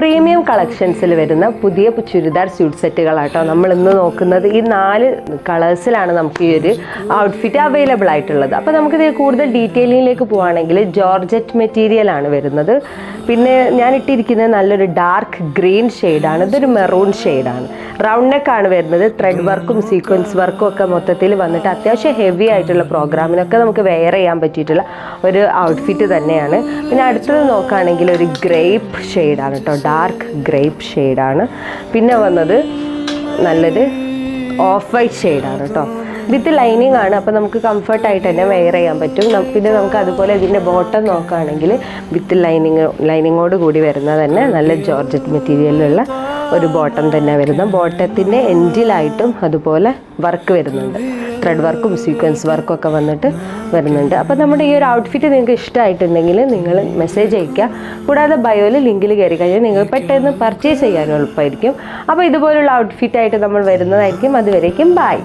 Premium കളക്ഷൻസിൽ വരുന്ന പുതിയ churidar suit സെറ്റുകളാട്ടോ നമ്മൾ ഇന്ന് നോക്കുന്നത്. ഈ 4 കളേഴ്സിലാണ് നമുക്ക് ഈ ഒരു ഔട്ട്ഫിറ്റ് അവൈലബിൾ ആയിട്ടുള്ളത്. അപ്പോൾ നമുക്കിത് കൂടുതൽ ഡീറ്റെയിലിങ്ങിലേക്ക് പോവുകയാണെങ്കിൽ ജോർജറ്റ് മെറ്റീരിയൽ ആണ് വരുന്നത്. പിന്നെ ഞാൻ ഇട്ടിരിക്കുന്നത് നല്ലൊരു ഡാർക്ക് ഗ്രീൻ ഷെയ്ഡാണ്. ഇതൊരു മെറൂൺ ഷെയ്ഡാണ്. റൗണ്ട് നെക്കാണ് വരുന്നത്. ത്രെഡ് വർക്കും സീക്വൻസ് വർക്കും ഒക്കെ മൊത്തത്തിൽ വന്നിട്ട് അത്യാവശ്യം ഹെവി ആയിട്ടുള്ള പ്രോഗ്രാമിനൊക്കെ നമുക്ക് വെയർ ചെയ്യാൻ പറ്റിയിട്ടുള്ള ഒരു ഔട്ട്ഫിറ്റ് തന്നെയാണ്. പിന്നെ അടുത്തത് നോക്കുകയാണെങ്കിൽ ഒരു ഗ്രേപ്പ് ഷെയ്ഡാണ് കേട്ടോ, ഡാർക്ക് ഗ്രേപ്പ് ഷെയ്ഡാണ്. പിന്നെ വന്നത് നല്ലൊരു ഓഫ് വൈറ്റ് ഷെയ്ഡാണ് കേട്ടോ. വിത്ത് ലൈനിങ് ആണ്, അപ്പോൾ നമുക്ക് കംഫർട്ടായിട്ട് തന്നെ വെയർ ചെയ്യാൻ പറ്റും. പിന്നെ നമുക്ക് അതുപോലെ ഇതിൻ്റെ ബോട്ടം നോക്കുകയാണെങ്കിൽ വിത്ത് ലൈനിങ്ങോട് കൂടി വരുന്ന തന്നെ നല്ല ജോർജറ്റ് മെറ്റീരിയലിലുള്ള ഒരു ബോട്ടം തന്നെ വരുന്ന. ബോട്ടത്തിൻ്റെ എൻഡിലായിട്ടും അതുപോലെ വർക്ക് വരുന്നുണ്ട്. ത്രെഡ് വർക്കും സീക്വൻസ് വർക്കും ഒക്കെ വന്നിട്ട് വരുന്നുണ്ട്. അപ്പോൾ നമ്മുടെ ഈ ഒരു ഔട്ട്ഫിറ്റ് നിങ്ങൾക്ക് ഇഷ്ടമായിട്ടുണ്ടെങ്കിൽ നിങ്ങൾ മെസ്സേജ് അയയ്ക്കുക. കൂടാതെ ബയോയിൽ ലിങ്കിൽ കയറി കഴിഞ്ഞാൽ നിങ്ങൾ പെട്ടെന്ന് പർച്ചേസ് ചെയ്യാൻ എളുപ്പമായിരിക്കും. അപ്പോൾ ഇതുപോലുള്ള ഔട്ട്ഫിറ്റായിട്ട് നമ്മൾ വരുന്നതായിരിക്കും. അതുവരേക്കും ബൈ.